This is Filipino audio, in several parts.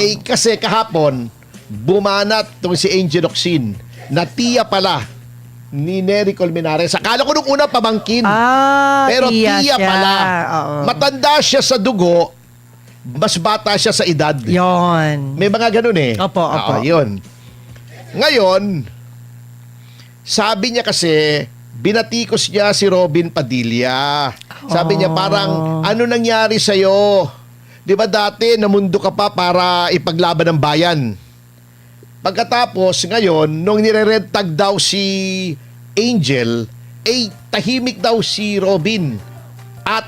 Ay, kasi kahapon, bumanat tong si Angel Locsin na tiya pala ni Nery Colmenares. Akala ko nung una pamangkin. Pero tiya siya. pala. Oo. Matanda siya sa dugo, mas bata siya sa edad. Yon. May mga ganun eh. Opo. Yun. Ngayon, sabi niya kasi, binatikos niya si Robin Padilla. Sabi niya parang, ano nangyari sa'yo? Di ba dati, namundo ka pa para ipaglaban ng bayan? Pagkatapos, ngayon, nung nire-red tag daw si Angel, tahimik daw si Robin. At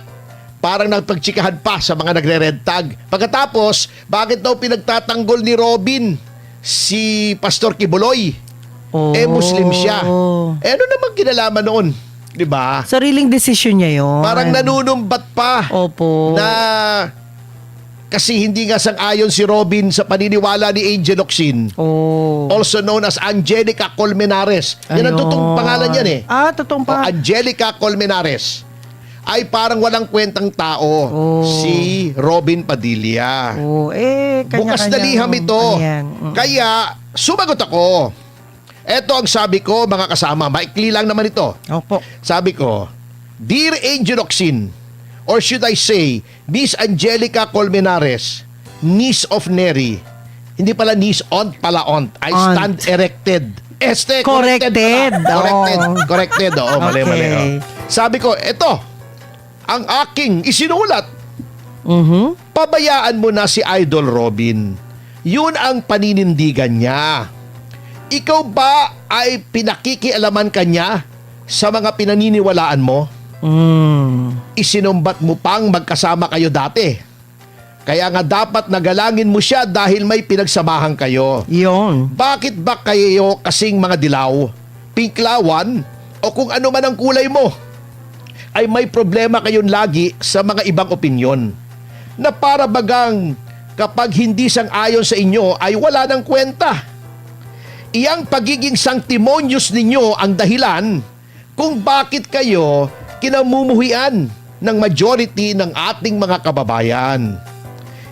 parang nagpagtsikahan pa sa mga nagre-red tag. Pagkatapos, bakit daw pinagtatanggol ni Robin si Pastor Kibuloy? Muslim siya. Ano naman kinalaman noon? Di ba? Sariling desisyon niya yun. Parang nanunumbat pa. Opo. Na kasi hindi nga sang-ayon si Robin sa paniniwala ni Angel Locsin. Also known as Angelica Colmenares. Yan ang totoong pangalan yan eh. Totoong pangalan. Angelica Colmenares. Ay parang walang kwentang tao si Robin Padilla. Kanya-kanya. Bukas na liham ito. Kaya sumagot ako. Eto ang sabi ko mga kasama. Maikli lang naman ito. Opo. Sabi ko, Dear Angel Locsin, or should I say, Miss Angelica Colmenares, niece of Nery. Hindi pala niece, aunt pala aunt. I stand erected. Corrected. Corrected. Mali. Sabi ko, eto, ang aking isinulat. Pabayaan mo na si Idol Robin. Yun ang paninindigan niya. Ikaw ba ay pinakikialaman kanya sa mga pinaniniwalaan mo? Isinumbat mo pang magkasama kayo dati. Kaya nga dapat nagalangin mo siya dahil may pinagsamahan kayo. Yun. Bakit ba kayo kasing mga dilaw, pinklawan, o kung ano man ang kulay mo, ay may problema kayon lagi sa mga ibang opinyon? Na para bagang kapag hindi sang-ayon sa inyo ay wala ng kwenta. Iyang pagiging sanctimonious ninyo ang dahilan kung bakit kayo kinamumuhian ng majority ng ating mga kababayan.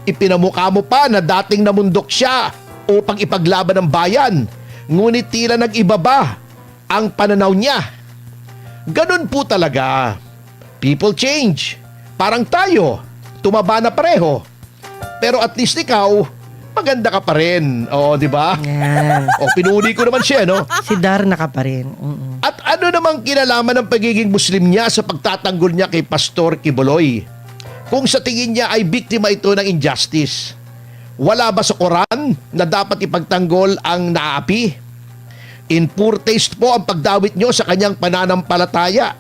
Ipinamukha mo pa na dating namundok siya upang ipaglaban ng bayan, ngunit tila nag-iba ang pananaw niya. Ganun po talaga. People change. Parang tayo, tumaba na pareho. Pero at least ikaw, maganda ka pa rin. Di ba? Yan. Pinuli ko naman siya, no? Si Darna ka pa rin. At ano namang kinalaman ng pagiging Muslim niya sa pagtatanggol niya kay Pastor Kibuloy? Kung sa tingin niya ay biktima ito ng injustice. Wala ba sa Quran na dapat ipagtanggol ang naapi? In poor taste po ang pagdawit niyo sa kanyang pananampalataya.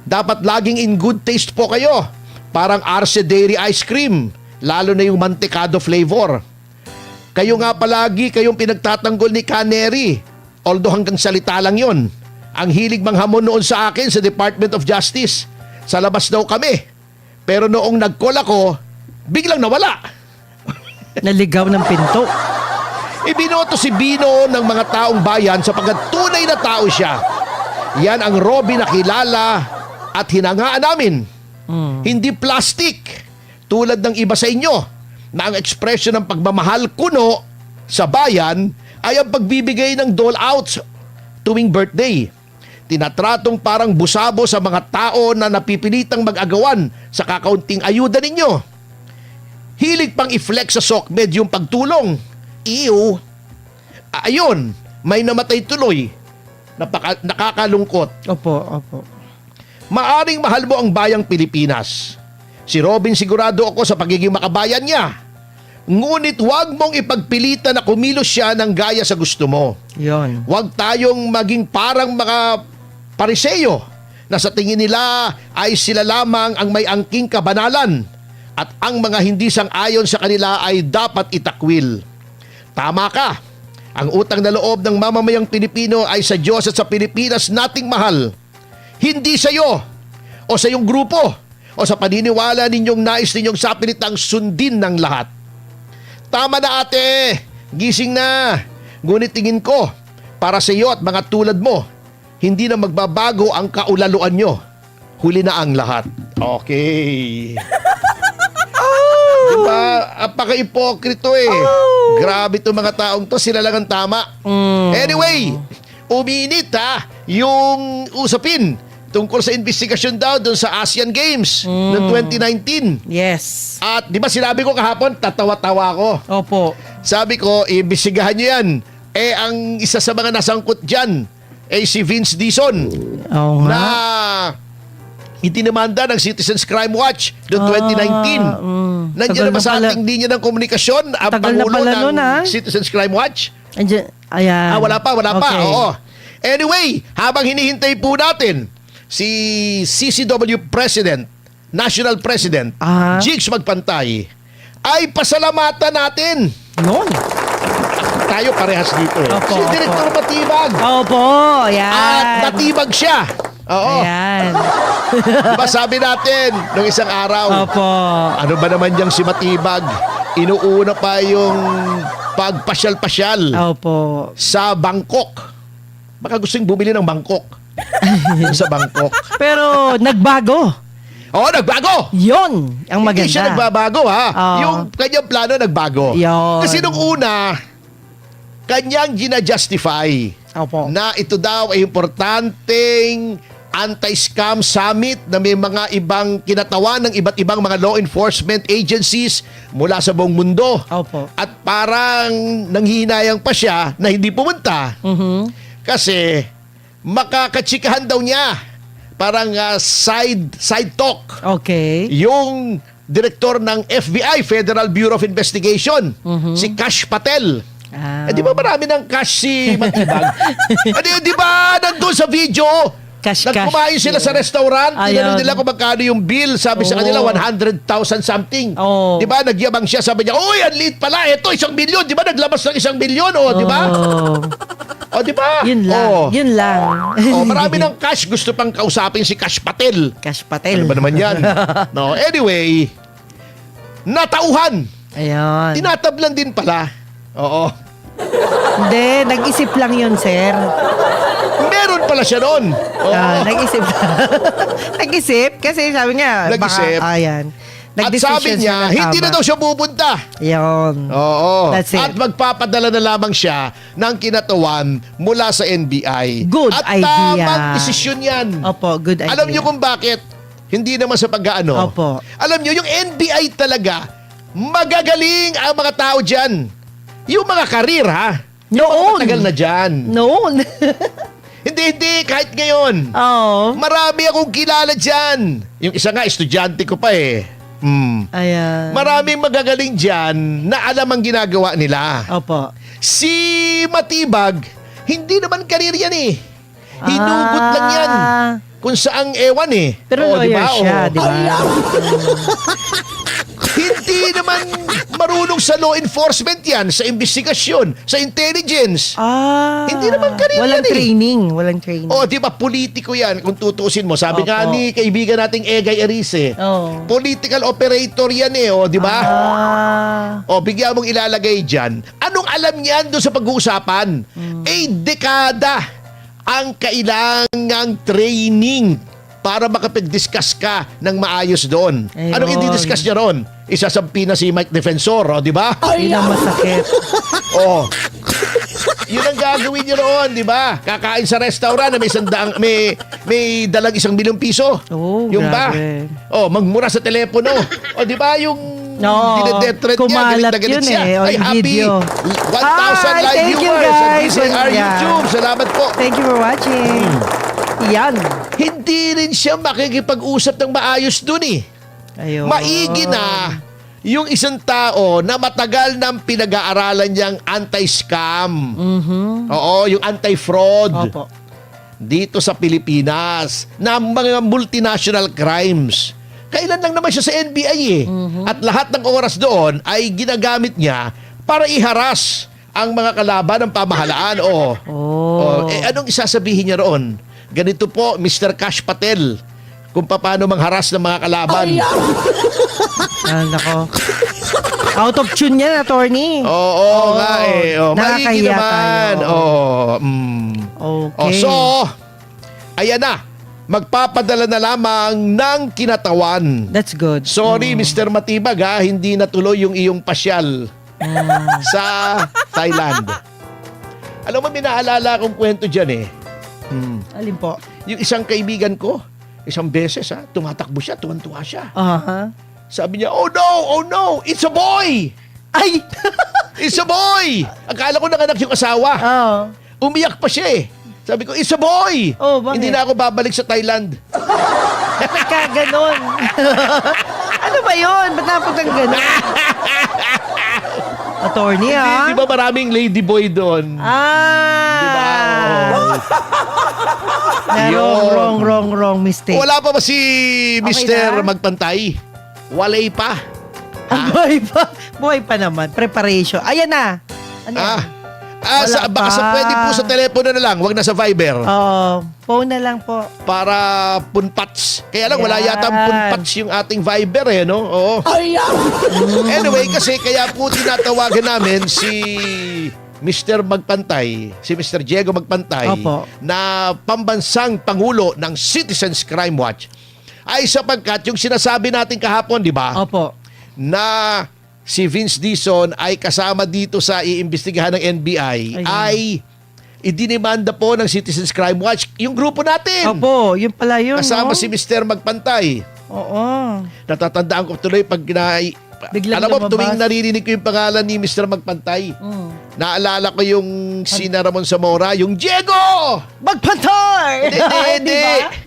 Dapat laging in good taste po kayo. Parang Arce Dairy Ice Cream, lalo na yung mantikado flavor. Kayo nga palagi kayong pinagtatanggol ni Canary. Although hanggang salita lang yon. Ang hilig manghamon noon sa akin sa Department of Justice. Sa labas daw kami. Pero noong nag-call ako, biglang nawala. Naligaw ng pinto. Ibinoto si Bino ng mga taong bayan sapagkat tunay na tao siya. Yan ang Robin na kilala at hinangaan namin. Hindi plastic. Tulad ng iba sa inyo na ang ekspresyon ng pagmamahal kuno sa bayan ay ang pagbibigay ng dole-outs tuwing birthday. Tinatratong parang busabo sa mga tao na napipilitang mag-agawan sa kakaunting ayuda ninyo. Hilig pang i-flex sa SOCMED yung pagtulong. Ew. Ayun, may namatay tuloy. Nakakalungkot. Opo. Maaring mahal mo ang bayang Pilipinas. Si Robin sigurado ako sa pagiging makabayan niya. Ngunit huwag mong ipagpilitan na kumilos siya ng gaya sa gusto mo. Yon. Huwag tayong maging parang mga pariseyo na sa tingin nila ay sila lamang ang may angking kabanalan at ang mga hindi sang-ayon sa kanila ay dapat itakwil. Tama ka. Ang utang na loob ng mamamayang Pilipino ay sa Diyos at sa Pilipinas nating mahal. Hindi sa iyo o sa iyong grupo o sa paniniwala ninyong nais ninyong sapilitang sundin ng lahat. Tama na ate, gising na. Ngunit tingin ko, para sa iyo at mga tulad mo, hindi na magbabago ang kaulaluan nyo. Huli na ang lahat. Okay. Diba? Apaka-ipokrito eh. Grabe itong mga taong to. Sila lang ang tama. Anyway, uminit yung usapin tungkol sa investigasyon daw doon sa Asian Games noong 2019. Yes. At di ba sinabi ko kahapon, tatawa-tawa ko. Opo. Sabi ko, imbestigahan nyo yan. Ang isa sa mga nasangkot dyan si Vince Dizon Oo nga. na itinamanda ng Citizens Crime Watch noong 2019. Nandiyan Tagal na ba na sa pala. ating linya ng komunikasyon ang Tagal na Pangulo pala ng nun, Citizens Crime Watch? Ayan. Wala pa. Okay. Oo. Anyway, habang hinihintay po natin si CCW President, National President, Jigs Magpantay, ay pasalamatan natin. Yun. Tayo parehas dito. Opo, Si Director opo. Matibag. Opo. Ayan. At matibag siya. Oo. Ayan. Diba sabi natin nung isang araw, Opo. ano ba naman yung si Matibag? Inuuna pa yung pagpasyal-pasyal Opo. sa Bangkok. Baka gustong bumili ng Bangkok. Sa Bangkok. Pero nagbago. Oo, nagbago! Yun ang maganda. Hindi siya nagbabago ha. Oo. Yung kanyang plano nagbago. Yun. Kasi nung una, kanyang gina-justify Opo. na ito daw ay importanteng anti-scam summit na may mga ibang kinatawan ng iba't ibang mga law enforcement agencies mula sa buong mundo. Opo. At parang nanghihinayang pa siya na hindi pumunta kasi makakatsikahan daw niya. Parang side talk. Okay. Yung direktor ng FBI, Federal Bureau of Investigation, si Kash Patel. Di ba marami ng cash si Matibag? Di ba nandun sa video, Cash. nagkumain sila sa restaurant, tinanong Ayun. nila kung magkano yung bill, sabi sa kanila 100,000 something. Oh. Di ba nagyabang siya, sabi niya, uy, ang liit pala, ito 1 milyon, di ba naglabas ng 1 milyon, di ba? Oh. Di ba? Yun lang. Oh. Yun lang. Marami ng cash, gusto pang kausapin si Kash Patel. Cash Patel. Ano ba naman yan? No, anyway, natauhan. Ayun. Tinatablan din pala. Oo. Hindi, nag-isip lang yun, sir. Meron pala siya noon. Oo. Nag-isip. Nag-isip? Kasi sabi niya, Nag-isip. Ayan. At sabi niya, hindi na daw siya pupunta. Yun. Oo. That's it. At magpapadala na lamang siya ng kinatawan mula sa NBI. Good At idea. tamang desisyon yan. Opo, good idea. Alam niyo kung bakit? Hindi naman sa pag-aano. Opo. Alam niyo, yung NBI talaga, magagaling ang mga tao dyan. Yung mga karir, ha? Noon. Matagal na dyan. Noon. Hindi, kahit ngayon. Oo. Marami akong kilala dyan. Yung isa nga, estudyante ko pa eh. Ayan. Maraming magagaling dyan na alam ang ginagawa nila. Opo. Si Matibag, hindi naman karir yan eh. Hinugot lang yan. Kung saang ewan eh. Pero lawyer siya, di ba? Hindi naman marunong sa law enforcement yan, sa investigasyon, sa intelligence. Hindi naman karir Walang yan eh. training. Walang training. O, di ba, politiko yan, kung tutusin mo. Sabi nga Opo. ni kaibigan nating Egay Arice, Oo. political operator yan eh, o, di ba? O, bigyan mong ilalagay dyan. Anong alam niyan doon sa pag-uusapan? Dekada ang kailangang training para makapag-discuss ka ng maayos doon. Ayun. Anong i-discuss niya ron? Isasampi na si Mike Defensor, o, di ba? Yun ang masakit. Oh. Yun ang gagawin niyo roon, di ba? Kakain sa restaurant na may dalang 1 milyong piso. Oh, yung grabe. ba? Oh, magmura sa telepono. O, di ba yung dinedetrate niya, kumalat galit na galit yun siya. eh, on Ay, happy. video. 1,000 Hi, live thank you, viewers sa guys. DCR Yeah. YouTube. Salamat po. Thank you for watching. Yan. Hindi rin siya makikipag-usap ng maayos dun eh. Ayun. Maigi na yung isang tao na matagal nang pinag-aaralan niyang anti-scam. Oo, yung anti-fraud. Opo. Dito sa Pilipinas na mga multinational crimes. Kailan lang naman siya sa NBI eh. At lahat ng oras doon ay ginagamit niya para iharas ang mga kalaban ng pamahalaan. Anong isasabihin niya roon? Ganito po, Mr. Kash Patel, kung paano mangharas ng mga kalaban. Nako. Out of tune yan, attorney. Oo nga eh. Maigi Nakakahiya naman. tayo. Okay. Okay. So, ayan na. magpapadala na lamang ng kinatawan. That's good. Sorry, Mr. Matibag, ha, hindi natuloy yung iyong pasyal sa Thailand. Alam mo, may naalala akong kwento dyan eh. Alin po? Yung isang kaibigan ko, isang beses tumatakbo siya, tuwan-tuwa siya. Aha. Sabi niya, oh no, it's a boy! Ay! It's a boy! Akala ko nanganak yung asawa. Oo. Umiyak pa siya eh. Sabi ko, it's a boy! Oh, bakit? Hindi na ako babalik sa Thailand. Ka ganon. Ano ba yun? Ba't napunta ganon? Attorney, Di ba maraming ladyboy doon? Di ba? Ah! Na Yun. wrong mistake. Wala pa ba si Okay Mr. na? Magpantay? Walay pa. Buhay pa naman. Preparation. Ayan na. Ano yan? Wala Baka pa. pwede po sa telepono na lang, wag na sa Viber. Oo. Phone na lang po. Para punpats. Kaya lang, wala Yan. yata punpats yung ating Viber eh, no? Oo. Anyway, kasi kaya po tinatawagan namin si Mr. Magpantay, si Mr. Diego Magpantay, Opo. na pambansang pangulo ng Citizens Crime Watch, ay sapagkat yung sinasabi natin kahapon, di ba? Opo. Na si Vince Dizon ay kasama dito sa iimbestigahan ng NBI, Ayun. ay idinimanda po ng Citizens Crime Watch yung grupo natin. Opo. Yun pala yun. Kasama no? si Mr. Magpantay. Oo. Natatandaan ko tuloy pag Biglang alam mo, lumabas. tuwing naririnig ko yung pangalan ni Mr. Magpantay, naalala ko yung Sina Ramon Zamora, yung Diego! Magpantay! Hindi.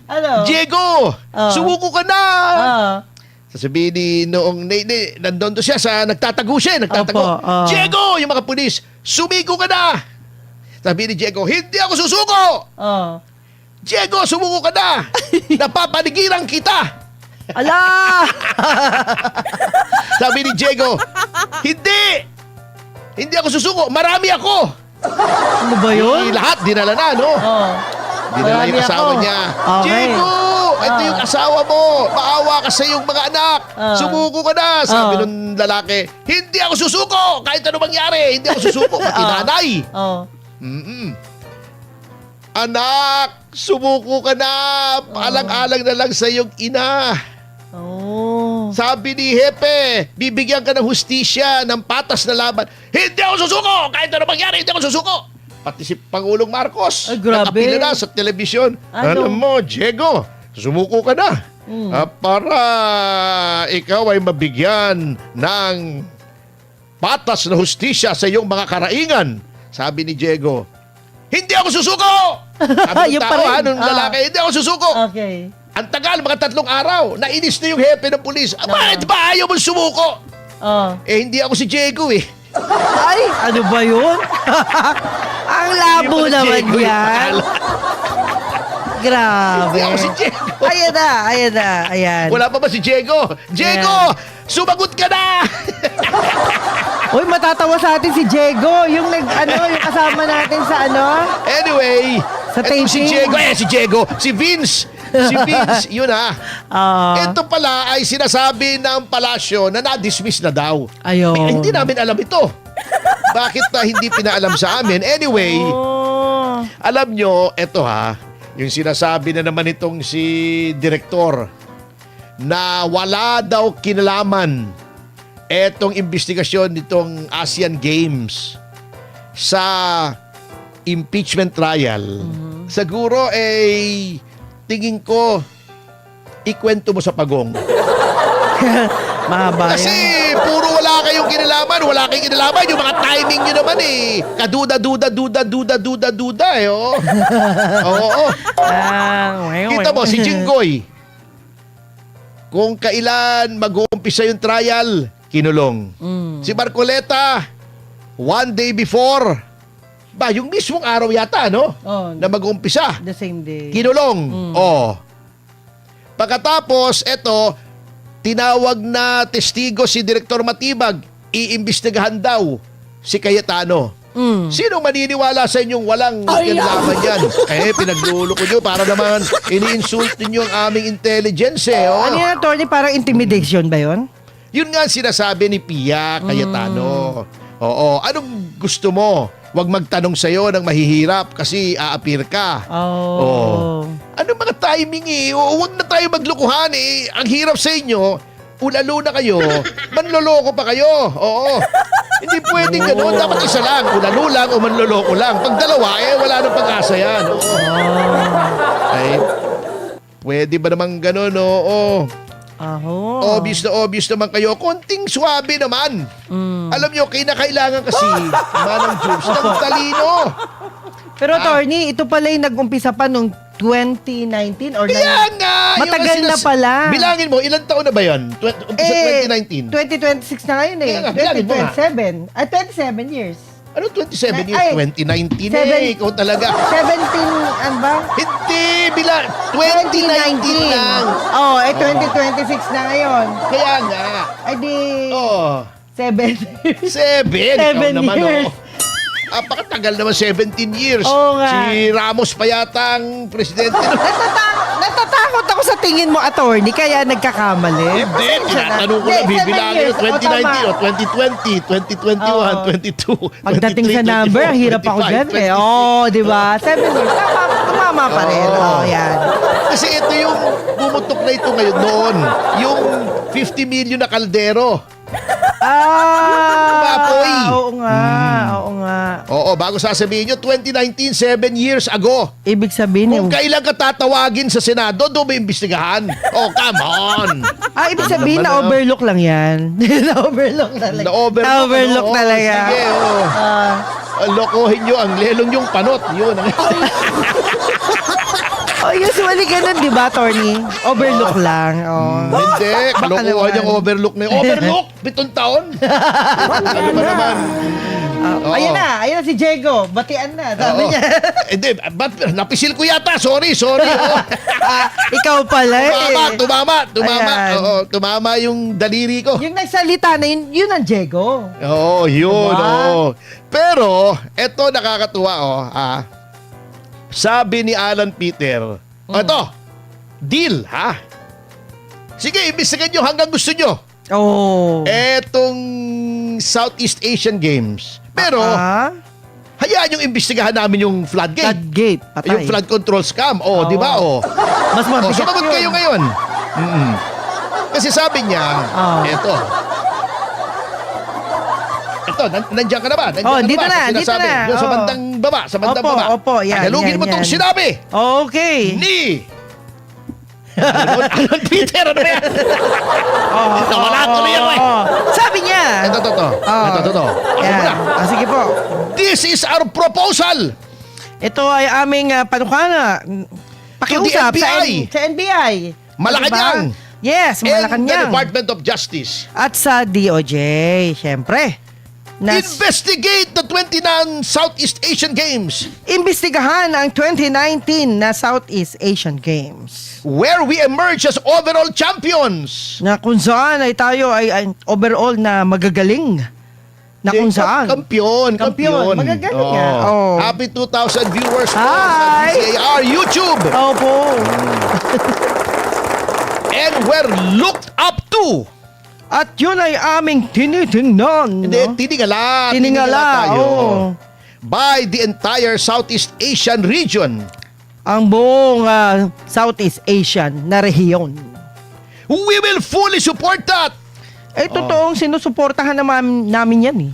Ano? Diego! Oh. Sumuko ka na! Ah. Sasabihin ni noong nandun to siya sa nagtatago siya, nagtatago. Opo, Diego! Yung mga pulis, sumiko ka na! Sabi ni Diego, hindi ako susuko! Oh. Diego, sumuko ka na! Napapanigiran kita! Ala! Sabi ni Diego, hindi! Hindi ako susuko, marami ako! Ano ba yun? Lahat dinala na, no? Oh. Dinala yung Marami asawa ako. niya. Okay. Diego! Ito yung asawa mo. Maawa ka sa iyong mga anak. Sumuko ka na. Sabi nung lalaki, hindi ako susuko. Kahit ano mangyari, hindi ako susuko. Pati nanay. Oh. Anak, sumuko ka na. Paalang-alang na lang sa iyong ina. Oh. Sabi ni Hepe, bibigyan ka ng hustisya, ng patas na laban. Hindi ako susuko! Kahit ano mangyari, hindi ako susuko! Pati si Pangulong Marcos, Ay, grabe. nakapila na sa telebisyon. Ano? Alam mo, Diego, sumuko ka na. Para ikaw ay mabigyan ng patas na hustisya sa iyong mga karaingan. Sabi ni Diego, hindi ako susuko! Sabi ng Yun pa tao, rin. nung lalaki, hindi ako susuko! Okay. Ang tagal, mga 3 araw. Nainis na yung hepe ng pulis. Bakit ba ayaw mo sumuko? Oh. Hindi ako si Diego eh. Ay, ano ba yun? Ang labo Hindi pala naman Diego yung yan. pangalan. Grabe. Hindi ako si Diego. Ayan. Wala pa ba si Diego? Diego! Sumagot ka na! Uy, matatawa sa atin si Diego. Yung yung kasama natin sa Anyway, Sa etong si taping. Diego. Si Vince. Si Vince, yun ha. Ah. Ito pala ay sinasabi ng palasyo na na-dismiss na daw. Ayun. Hindi namin alam ito. Bakit na hindi pinaalam sa amin? Anyway, Oh. alam nyo, eto ha, yung sinasabi na naman itong si Direktor na wala daw kinalaman etong investigasyon nitong ASEAN Games sa impeachment trial. Siguro tingin ko ikwento mo sa pagong. Mahaba Kasi yan. puro wala kayong wala kayong kinalaman, yung mga timing nyo naman kaduda eh, oo. Oo. Kita mo, si Jinggoy, kung kailan mag-uumpisa yung trial, kinulong. Si Marcoleta, 1 day before, yung mismong araw yata, no? Oh, Na mag-uumpisa, the same day. kinulong. Oh. Pagkatapos, eto, tinawag na testigo si Direktor Matibag, iimbestigahan daw si Cayetano. Sino maniniwala sa inyong walang kinalaman yan? Pinagluloko nyo para naman ini-insult ninyo ang aming intelligence eh. Oh. Ano yan, attorney? Parang intimidation ba yun? Yun nga ang sinasabi ni Pia Cayetano. Oo. Anong gusto mo? wag magtanong sa'yo ng mahihirap kasi aapir ka. Oh. Ano mga timing eh? O, huwag na tayo maglukuhan eh. Ang hirap sa inyo, ulalo na kayo, manloloko pa kayo. Oo. Hindi pwedeng gano'n. Dapat isa lang. Ulalo lang o manloloko lang. Pag dalawa, wala nang pag-asa yan. Oo. Ay, pwede ba namang gano'n? Oo. Obvious naman kayo. Konting swabe naman. Alam nyo, kinakailangan kasi, Manang Jubes, ng talino. Pero attorney, ito pala yung nag-umpisa pa nung 2019 or Kaya nga! Matagal yung na pala. Bilangin mo, ilang taon na ba yun? Umpisa 2019? 2026 na ngayon eh. Kaya nga, bilangin mo nga. 2027. Ay, 27 years. Ano 27 years? Ay, 2019 seven- Ikaw talaga. 17, ano ba? Hindi, 2019 lang. Oh, 2026 na ngayon. Kaya nga. Ay di, Oh, 7 7. Ikaw 7 naman, years. oh. Apakatagal naman, 17 years. Oo nga. Si Ramos pa yata ang presidente. Natatakot ako sa tingin mo, attorney, kaya nagkakamali. Hindi, Pasensya na. tinatanong ko lang, Hindi, 7 bibilangin years. yung 2019, o 2020, 2021, Oo. 22, Pagdating sa 23, number, ang hirap ako 25, dyan eh. 26. Oh, di ba? 7 years. Tumama pa rin. Oo. Oh, yan. Kasi ito yung bumutok na ito ngayon noon. Yung 50 million na kaldero. Tumapoy. Oo nga. Oo nga. Oo, bago sasabihin nyo, 2019, 7 years ago. Ibig sabihin yung... Kung kailan ka tatawagin sa Senado, doon ba imbestigahan? Oh, come on. ibig sabihin na overlook lang yan. Na-overlook talaga. Na-overlook, ano? talaga. Sige, oh. Lokohin nyo ang lelong yung panot. Yun. Usually ganun, di ba, Tony? Overlook lang. Oh. Hindi, Baka kalokohan naman. yung overlook na yun. Overlook? 7 taon? Ano ba naman? Oo. Ayun na si Diego. Batian na. Sabi Oo. niya. Hindi, napisil ko yata. Sorry. Oo. Ikaw pala eh. Tumama. Ayan. Oo, tumama yung daliri ko. Yung nagsalita na yun ang Diego. Oo, yun. Diba? Oo. Pero, eto nakakatuwa, sabi ni Alan Peter, ito, deal, ha? Sige, imbestigahan nyo hanggang gusto nyo. Oh. Etong Southeast Asian Games. Pero, hayaan yung imbestigahan namin yung floodgate. Floodgate. Patay. Yung flood control scam. Oo. Di ba? Mas mabigat Sumagot yun. kayo ngayon. Kasi sabi niya, eto, nandiyan ka na ba? Dito na, dito Sinasabi. na. Doon sa bandang baba, Opo, yan. Tagalogin mo itong sinabi. Okay. Ni Alan Peter, ano yan? Nawala tuloy ako eh. Sabi niya. Ito. Ako Yan. muna. Sige po. This is our proposal. Ito ay aming panukana. Pakiusap To the sa, NBI. sa NBI. Malacanang. Diba? Yes, And the Malacanang. Department of Justice. At sa DOJ, syempre. Investigate the 29 Southeast Asian Games Imbestigahan ang 2019 na Southeast Asian Games. where we emerge as overall champions. Na kung saan ay tayo ay overall na magagaling. Na kung saan. Kampiyon. Magagaling nga. Oh. Happy 2,000 viewers po Hi. sa CAR YouTube. Opo. And we're looked up to. At yun ay aming tinitingnan. Hindi, No? tiningala Tiningala, tayo. By the entire Southeast Asian region. ang buong Southeast Asian na rehiyon. We will fully support that. Totoong sinusuportahan namin yan eh.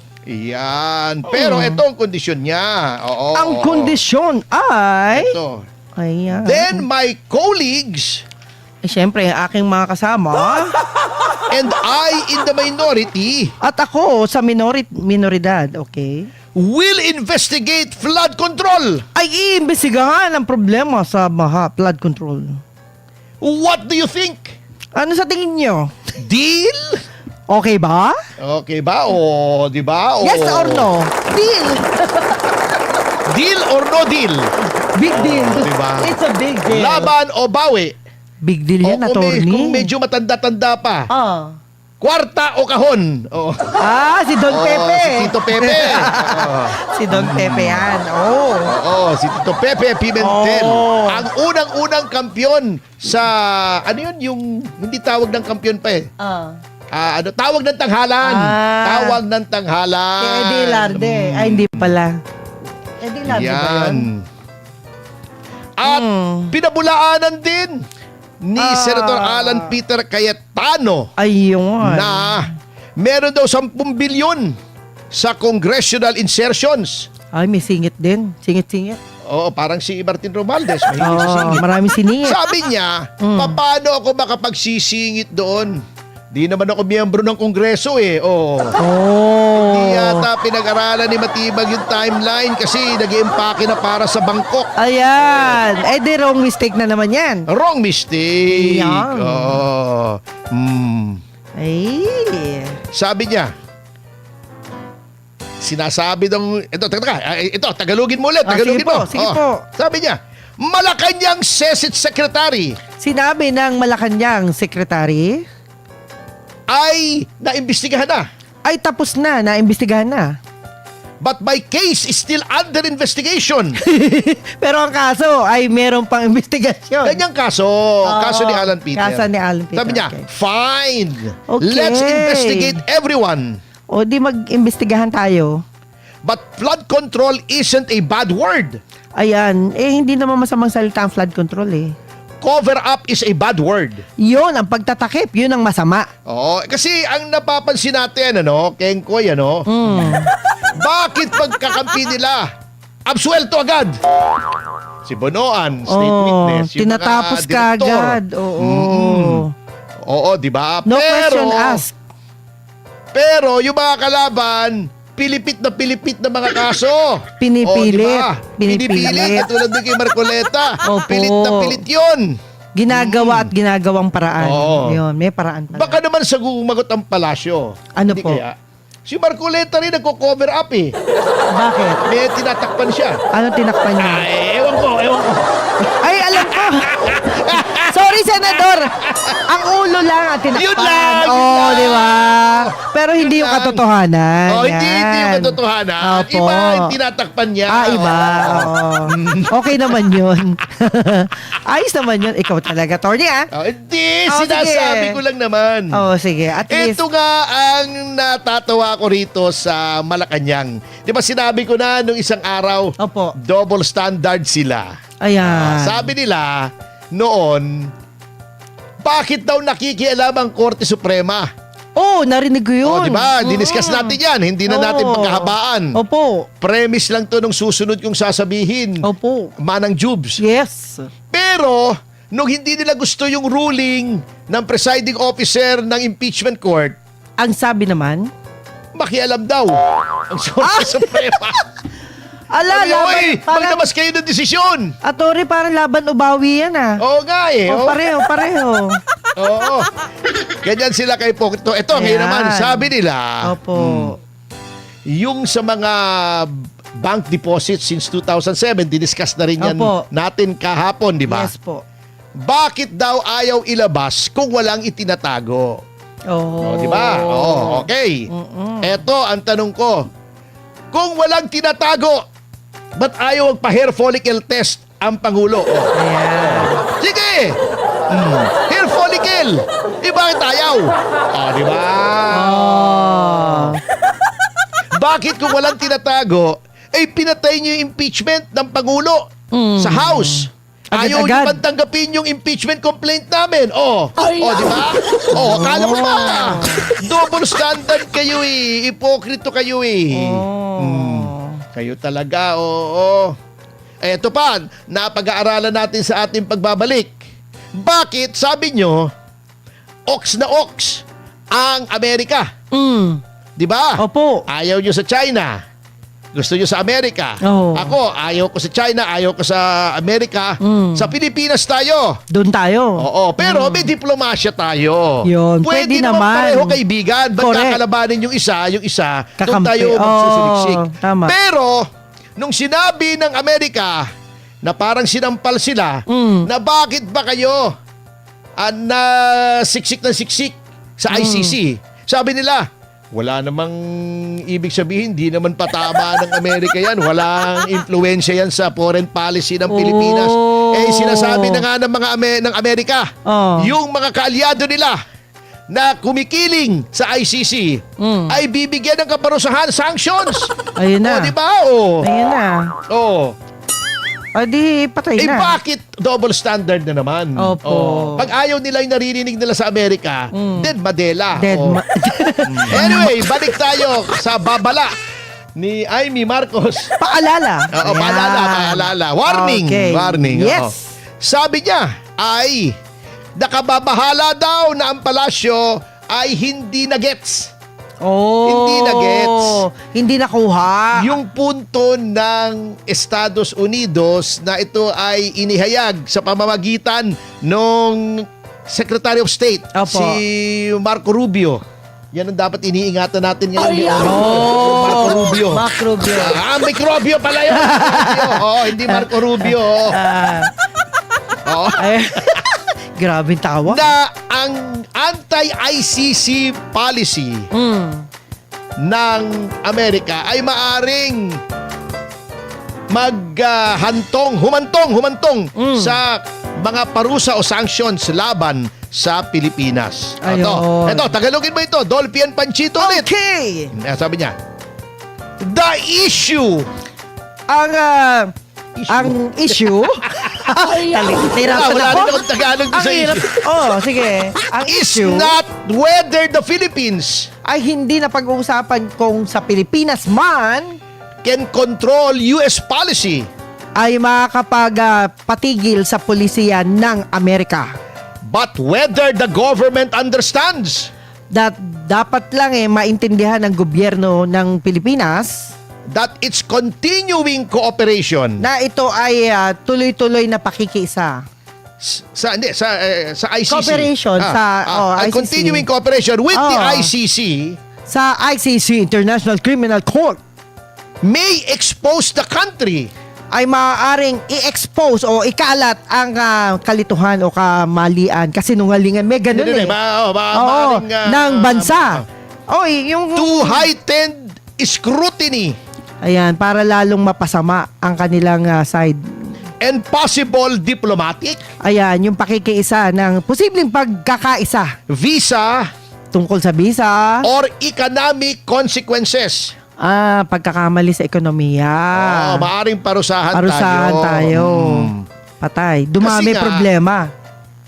Yan. Pero ito ang kondisyon niya. Ang kondisyon ay... Ito. Ayan. Then my colleagues Siyempre, ang aking mga kasama and I in the minority at ako sa minoridad, okay? will investigate flood control. Ay iimbestigahan ang problema sa flood control. What do you think? Ano sa tingin nyo? Deal? Okay ba? Okay ba? O, di ba? O, Yes or no? Deal! Deal or no deal? Big deal. diba? It's a big deal. Laban o bawi? Big deal yan, O attorney. kung medyo matanda-tanda pa, kwarta o kahon? O. Si Don Pepe. Si Tito Pepe. Oo. Si Don Pepe yan. Oh. Oo, si Tito Pepe Pimentel. Oh. Ang unang-unang kampiyon sa, ano yun, yung hindi tawag ng kampiyon pa eh. Tawag ng tanghalan. Ah. Tawag ng tanghalan. Si Eddie Larde. Ay, hindi pala. Sinabi ba yun? Yan. At pinabulaanan din ni Senator Alan Peter Cayetano Ayun. na meron daw 10 bilyon sa congressional insertions. Ay, may singit din. Singit-singit. Oo, parang si Martin Romualdez. Mahilig sa singit. Maraming siningit. Sabi niya, paano ako makapagsisingit doon? Di naman ako miyembro ng kongreso eh. Oh. Di yata pinag-aralan ni Matibag yung timeline kasi nag-iimpake na para sa Bangkok. Ayan. Eh, di wrong mistake na naman yan. Wrong mistake. Yan. Oh. Ay. Sabi niya, sinasabi daw, ito, Tagalogin mo ulit, Tagalogin sige po, mo. sige po. Sabi niya, Malacanang Senate Secretary Sinabi ng Malacanang Secretary, ay naimbestigahan na. ay tapos na, naimbestigahan na. But my case is still under investigation. Pero ang kaso ay meron pang investigasyon. Ganyang kaso. Kaso ni Alan Peter. Kaso ni Alan Peter. Sabi niya, okay. fine. Okay. Let's investigate everyone. O di mag-imbestigahan tayo. But flood control isn't a bad word. Ayan. Eh, hindi naman masamang salita ang flood control eh. Cover up is a bad word. Yun, ang pagtatakip. Yun ang masama. Oo, kasi ang napapansin natin, Kengkoy, bakit pagkakampi nila, absuelto agad? Si Bonoan, state witness, yung tinatapos mga ka direktor. agad. Oo. Oo, di ba? No question asked. Pero yung mga kalaban, pilipit na mga kaso. Pinipilit. O, diba? Pinipilit. Katulad din kay Marcoleta. Opo. Pilit na pilit yun. Ginagawa at ginagawang paraan. Oo. Yun, may paraan pala. Baka naman sa gumagot ang palasyo. Ano Hindi po? Kaya? Si Marcoleta rin nagko-cover up eh. Bakit? May tinatakpan siya. Ano tinakpan niya? Ay, ewan ko. Ay, alam ko. Sorry, Senador. Ang ulo lang ang tinakpan. Yun lang, yun Oo, lang. di ba? Pero hindi yung lang. katotohanan. Hindi yung Yan. katotohanan. Opo. Iba yung tinatakpan niya. Iba. Oo. Okay naman yun. Ayos naman yun. Ikaw talaga, Tony, Hindi, Oh, sinasabi sige. ko lang naman. Oo, sige. At least, Ito nga ang natatawa ko rito sa Malacanang. Di ba sinabi ko na nung isang araw, Opo. double standard sila. Ayan. Sabi nila noon, bakit daw nakikialam ang Korte Suprema? Narinig ko yun. O, di ba? Diniscuss natin yan. Hindi na natin Oo. pagkahabaan. Opo. Premise lang to nung susunod kong sasabihin. Opo. Manang Jubes. Yes. Pero, nung hindi nila gusto yung ruling ng presiding officer ng impeachment court, Ang sabi naman, makialam daw ang Korte Suprema. ala, Sabi, laban, "Oy, parang, maglabas kayo ng desisyon." Atori, parang laban ubawi yan Oo nga eh. O, Oo. pareho. Oo. Ganyan sila kay Pokto. Ito, ngayon Ayan. naman, sabi nila, Opo. yung sa mga bank deposits since 2007, diniscuss na rin yan Opo. natin kahapon, di ba? Yes po. Bakit daw ayaw ilabas kung walang itinatago? Oh. Di ba? Oo, okay. Eto ang tanong ko. Kung walang tinatago, ba't ayaw magpa-hair follicle test ang Pangulo? Ayan. Sige! Hair follicle! Bakit ayaw? Di ba? Oh. Bakit kung walang tinatago, pinatay niyo yung impeachment ng Pangulo sa House? Ayaw niyo Agad-agad. man tanggapin yung impeachment complaint namin. Di ba? Akala mo ba? Double standard kayo eh. Ipokrito kayo eh. Kayo talaga, oo. Eto pa, napag-aaralan natin sa ating pagbabalik. Bakit, sabi nyo, ox na ox ang Amerika? Di ba? Opo. Ayaw nyo sa China. Gusto nyo sa Amerika. Oo. Ako, ayaw ko sa China, ayaw ko sa Amerika. Sa Pilipinas tayo. Doon tayo. Oo, pero may diplomasya tayo. Yun, pwede naman. Pareho kaibigan. Ba't Correct. kakalabanin yung isa, doon Kakampi. tayo magsusuliksik. Tama. Pero, nung sinabi ng Amerika na parang sinampal sila, na bakit ba kayo na siksik ng siksik sa ICC? Sabi nila, wala namang ibig sabihin, di naman patama ng Amerika yan. Walang impluensya yan sa foreign policy ng Pilipinas. Sinasabi na nga ng mga ng Amerika, yung mga kaalyado nila na kumikiling sa ICC ay bibigyan ng kaparusahan, sanctions. Ayun na. O, di ba? O. Ayun na. O. O di, patay na. Bakit double standard na naman? Opo. Pag ayaw nila yung naririnig nila sa Amerika, dead madela. Dead O. Anyway, Anyway, balik tayo sa babala ni Amy Marcos. paalala. Oo, Ayan. paalala. Warning. Okay. Warning. Yes. Oo. Sabi niya ay nakababahala daw na ang palasyo ay hindi na gets. Oh. Hindi na gets. Hindi nakuha. Yung punto ng Estados Unidos na ito ay inihayag sa pamamagitan ng Secretary of State, Opo. si Marco Rubio. Yan ang dapat iniingatan natin ngayon. Oh. Marco Rubio. Mark Rubio. Microbio pala yun. Oo, hindi Marco Rubio. Ah, Oo. ay, grabe yung tawa. Na ang anti-ICC policy ng Amerika ay maaring humantong sa mga parusa o sanctions laban sa Pilipinas. Ayun. Ito, Tagalogin mo ito. Dolphy and Panchito ulit. Okay. Sabi niya, the issue. Ang issue. Tirapan Wala ako. rin akong Tagalog Ang sa hirap. issue. Oh, sige. Ang Is issue not whether the Philippines ay hindi na pag-uusapan kung sa Pilipinas man can control US policy, ay makakapag-patigil sa pulisiya ng Amerika. but whether the government understands That dapat lang maintindihan ng gobyerno ng Pilipinas that its continuing cooperation na ito ay tuloy-tuloy na pakikiisa. sa ICC. Cooperation and ICC. continuing cooperation with the Oh. ICC Sa ICC, International Criminal Court, may expose the country ay maaaring i-expose o ikalat ang kalituhan o kamalian, kasinungalingan. May ganun Hindi, eh. ma- Oo, maaaring, ng bansa. Oy, yung... to heightened scrutiny Ayan, para lalong mapasama ang kanilang side. and possible diplomatic, Ayan, yung pakikiisa ng posibleng pagkakaisa visa, tungkol sa visa, or economic consequences. pagkakamali sa ekonomiya. Maaring parusahan tayo. Mm. Patay. Dumami Kasi nga, problema.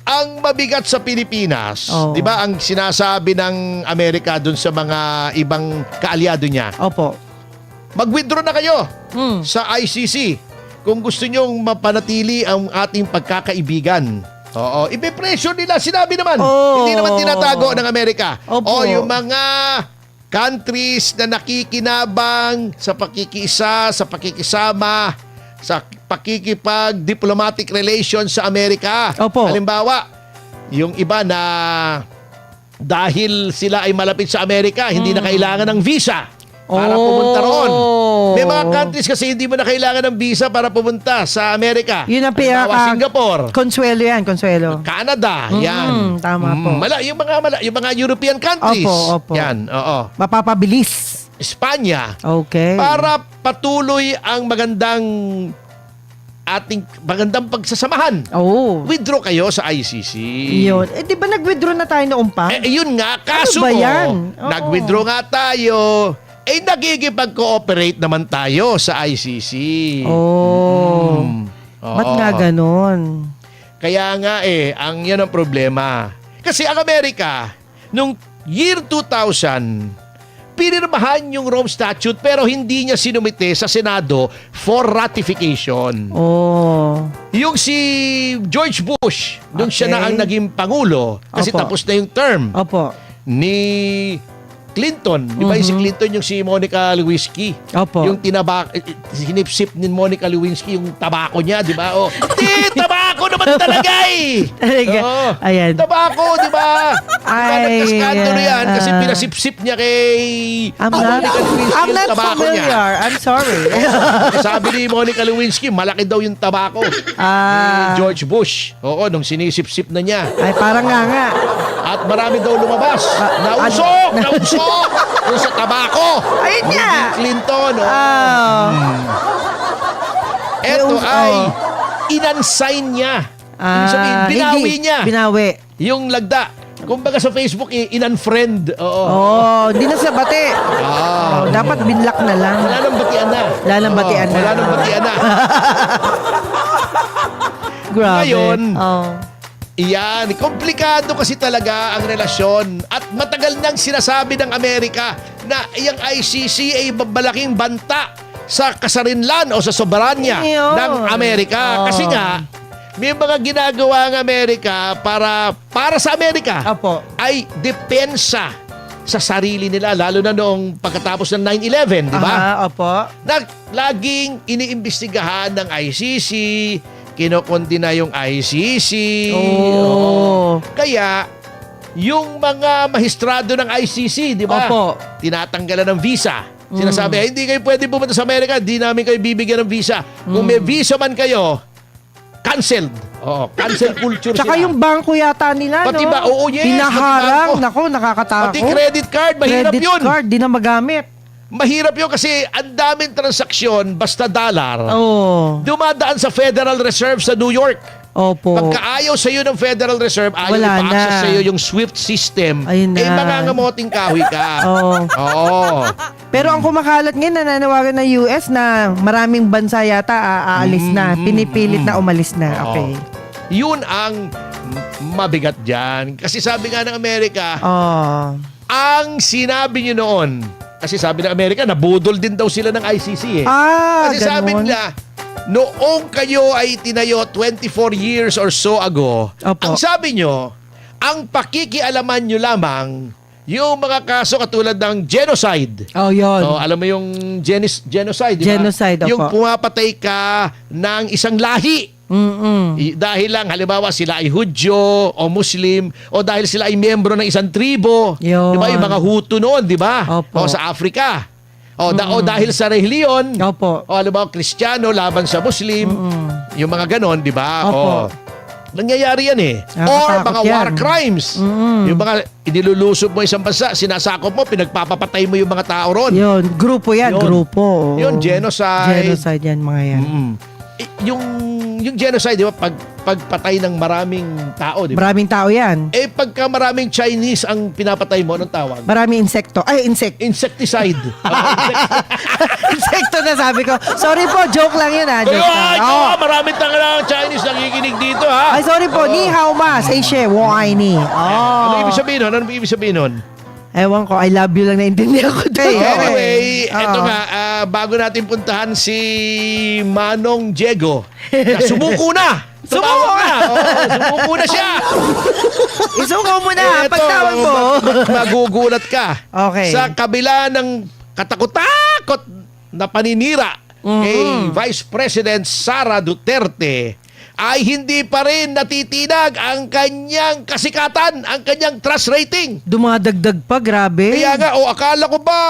Ang mabigat sa Pilipinas, Oo. 'di ba, ang sinasabi ng Amerika dun sa mga ibang kaalyado niya, Opo. mag-withdraw na kayo Mm. sa ICC kung gusto nyong mapanatili ang ating pagkakaibigan. Oo, ipe-pressure nila, sinabi naman. Oo. Hindi naman tinatago ng Amerika. Opo. O yung mga countries na nakikinabang sa pakikiisa, sa pakikisama, sa pakikipag-diplomatic relations sa Amerika. Opo. Halimbawa, yung iba na dahil sila ay malapit sa Amerika, hindi na kailangan ng visa para pumunta roon. May mga countries kasi hindi mo na kailangan ng visa para pumunta sa Amerika. Yun ang Halimbawa, Singapore, Consuelo yan, Consuelo. Canada, yan. Tama po. Yung mga European countries. Opo. Yan, oo. Mapapabilis. Espanya. Okay. Para patuloy ang magandang pagsasamahan. Oh. Withdraw kayo sa ICC. Yun. Di ba nag-withdraw na tayo noong pa? Yun nga, kaso Ano ba mo, yan? Oo. nag-withdraw nga tayo, nagigipag-cooperate naman tayo sa ICC. Oh. Oo. Ba't nga ganon? Kaya nga ang yan ang problema. Kasi ang Amerika, nung year 2000, pinirmahan yung Rome Statute pero hindi niya sinumite sa Senado for ratification. Oh. Yung si George Bush, nung siya na Okay. ang naging Pangulo, kasi Opo. tapos na yung term Opo. ni Clinton. Di ba yung si Clinton, yung si Monica Lewinsky? Opo. Yung hinipsip ni Monica Lewinsky yung tabako niya, di ba? Tabako naman talaga eh! Talaga. Oo. Ayan. Tabako, di ba? Ay, Nagkaskandalo yan kasi ah. pinasipsip niya kay Monica Lewinsky I'm yung not tabako niya. familiar. I'm sorry. Sabi ni Monica Lewinsky, malaki daw yung tabako ni Ah. George Bush. Oo, nung sinisip-sip na niya. Ay, parang nga. At marami daw lumabas. Nausok yung sa tabako. Ayun Ni nga. Bill Clinton. Ito Yung- ay inunsign niya. Ibig sabihin, binawi niya Binawi. yung lagda. Kumbaga sa Facebook, in-unfriend. Oo. Hindi na sa bati. Dapat binlock na lang. Wala nang batian na. Wala nang batian na. Wala nang batian na. Grabe. Ngayon, Oh. Iyan, komplikado kasi talaga ang relasyon at matagal nang sinasabi ng Amerika na iyang ICC ay malaking banta sa kasarinlan o sa soberanya Ayun. ng Amerika. Kasi nga, may mga ginagawa ang Amerika para sa Amerika Apo. ay depensa sa sarili nila, lalo na noong pagkatapos ng 9/11, di ba? Opo. Na laging iniimbestigahan ng ICC, kinokondina yung ICC. Oh. Kaya, yung mga mahistrado ng ICC, di ba? Opo. Tinatanggalan ng visa. Sinasabi, hindi kayo pwede pumunta sa Amerika, di namin kayo bibigyan ng visa. Kung may visa man kayo, canceled. Cancel culture Tsaka sila. yung bangko yata nila, Pati no? ba? Oo, yes, Hinaharang. pati bangko. Nako, nakakatakot. Pati credit card, mahirap Credit yun. card, di na magamit. Mahirap yun kasi ang daming transaksyon, basta dollar, Oh. dumadaan sa Federal Reserve sa New York. Opo. Pagka ayaw sa iyo ng Federal Reserve, ayaw Wala ipa-access na. sa iyo yung SWIFT system, Ayun na. mangangamoting kahoy ka. Oo. Oo. Pero ang kumakalat ngayon, nananawagan ng US na maraming bansa yata aalis na. Pinipilit na umalis na. Oo. Okay. Yun ang mabigat dyan. Kasi sabi nga ng Amerika, Oh. ang sinabi nyo noon, kasi sabi ng Amerika, nabudol din daw sila ng ICC eh. Kasi sabi ganun. nila, noong kayo ay tinayo 24 years or so ago, Opo. ang sabi nyo, ang pakikialaman nyo lamang yung mga kaso katulad ng genocide. Oh, yun. Alam mo yung genocide, di ba? Genocide, opo. Yung pumapatay ka ng isang lahi. Dahil lang, halimbawa, sila ay Hudyo o Muslim o dahil sila ay miyembro ng isang tribo. Yun. Di ba? Yung mga Hutu noon, di ba? Opo. O sa Africa. O dahil sa reliyon. Opo. O halimbawa, Kristiyano laban sa Muslim. Yung mga ganon, di ba? Opo. Nangyayari yan eh. Nakakatakot Or mga yan. war crimes. Yung mga inilulusob mo isang bansa, sinasakop mo, pinagpapapatay mo yung mga tao ron. Yun. Grupo yan. Yun. Grupo. Yun, genocide. Genocide yan, mga yan. Yung genocide, di ba? Pagpatay ng maraming tao, di ba? Maraming tao yan. Pagka maraming Chinese ang pinapatay mo, anong tawag? Maraming insekto. Ay, Insecticide. Insekto na sabi ko. Sorry po, joke lang yun ha. Joke lang. Maraming tanga Chinese nakikinig dito, ha? Ay, sorry po. Ni hao ma. Say she. Wo ai ni. Ano ibig sabihin nun? Ano ibig sabihin nun? Ewan ko. I love you lang naintindihan ko. Anyway, eto nga, bago natin puntahan si Manong Diego, na sumuko na! Tumawag na! Sumuko na siya! Isuko mo na. Eto, Pagtawag mo. magugulat ka. Okay. Sa kabila ng katakot-takot na paninira kay Vice President Sara Duterte, ay hindi pa rin natitinag ang kanyang kasikatan, ang kanyang trust rating. Dumadagdag pa. Grabe. Kaya nga, akala ko ba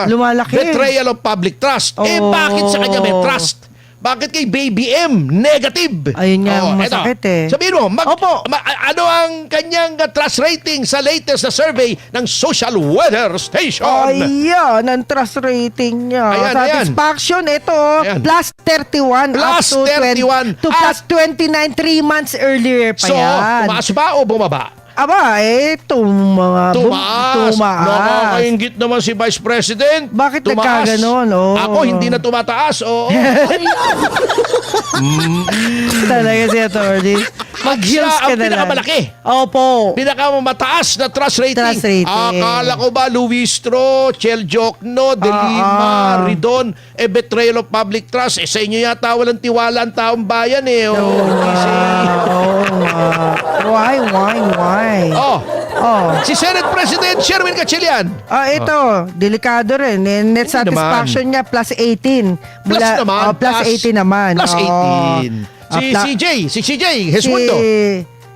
Lumalaki. betrayal of public trust? Bakit sa kanya may trust? Bakit kay Baby M negative? Ayun nga ang masakit eto. eh. Sabihin mo, Opo. ano ang kanyang trust rating sa latest na survey ng Social Weather Station? Ayan, ang trust rating niya. Ayan, Satisfaction, ito, Ayan. plus 31 Plus up to 31. 20, to plus 29, 3 months earlier pa So, yan. tumaas ba o bumaba? Aba, Tumaas. Tumaas. Nakakaingit naman si Vice President. Bakit Tumaas. nagkaganon? Oo. Ako, hindi na tumataas. Oo. Talaga si Atty. Mag-heels Siya ka ang na lang. pinakamalaki. Opo. Pinakamataas na trust rating. Trust rating. Akala ko ba Luistro, Chel Jokno, De Lima, Ridon, betrayal of public trust. Sa inyo yata walang tiwala ang taong bayan eh. Why? Si Senate President Sherwin Gatchalian. Ito, delikado rin. Net satisfaction niya plus 18. Plus naman. Plus 18 naman. Plus 18. Si CJ Hesmundo.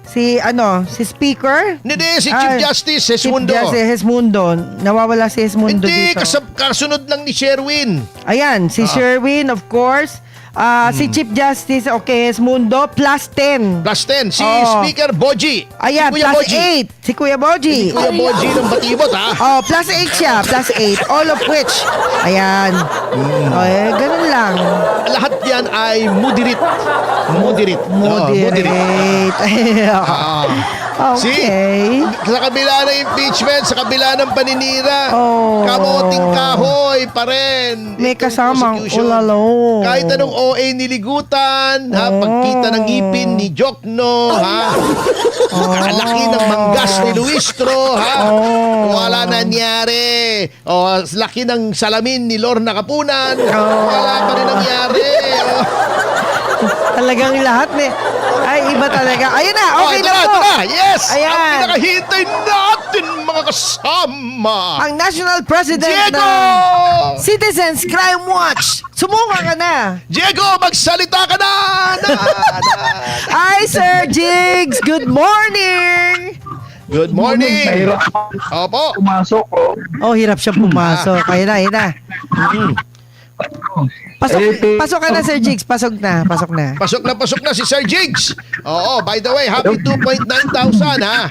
Si Speaker? Hindi, si Chief Justice Hesmundo. Chief Justice Hesmundo. Nawawala si Hesmundo Hindi, dito. kasunod lang ni Sherwin. Ayan, si Sherwin, of course. Si Chief Justice, Hesmundo, plus 10. Plus 10. Si Oo. Speaker Boji. Ayan, Si Kuya plus Boji. 8. Si Kuya Boji. Si Kuya Boji ng Batibot, ha? Plus 8 siya. Plus 8. All of which. Ayan. Ganun lang. Lahat yan ay moderate. Moderate. Oo, Moderate. Okay. Sa kabila ng impeachment, sa kabila ng paninira, Oh. kamoting kahoy pa rin. May Itong kasamang prosecution. ulalo. Kahit anong OA niligutan, ha, pagkita ng ngipin ni Jokno, ha, kalaki ng manggas ni Luistro, ha, wala nangyari. O, laki ng salamin ni Lorna Kapunan, wala pa rin nangyari. Talagang lahat ay iba talaga. Ayun na, okay ito na po. ito na. Yes! Ayan. Ang pinakahintay natin, mga kasama. Ang National President Diego! ng Citizens Crime Watch. Sumuka ka na. Diego, magsalita ka na! Hi, Sir Jigs. Good morning. Good morning! Mahirap Opo. pumasok ko. Oh, hirap siya pumasok. Ayun na, ayun na. Pasok ka na, Sir Jigs. Pasok na, pasok na. Pasok na si Sir Jigs. Oo, by the way, happy 2,900 ha.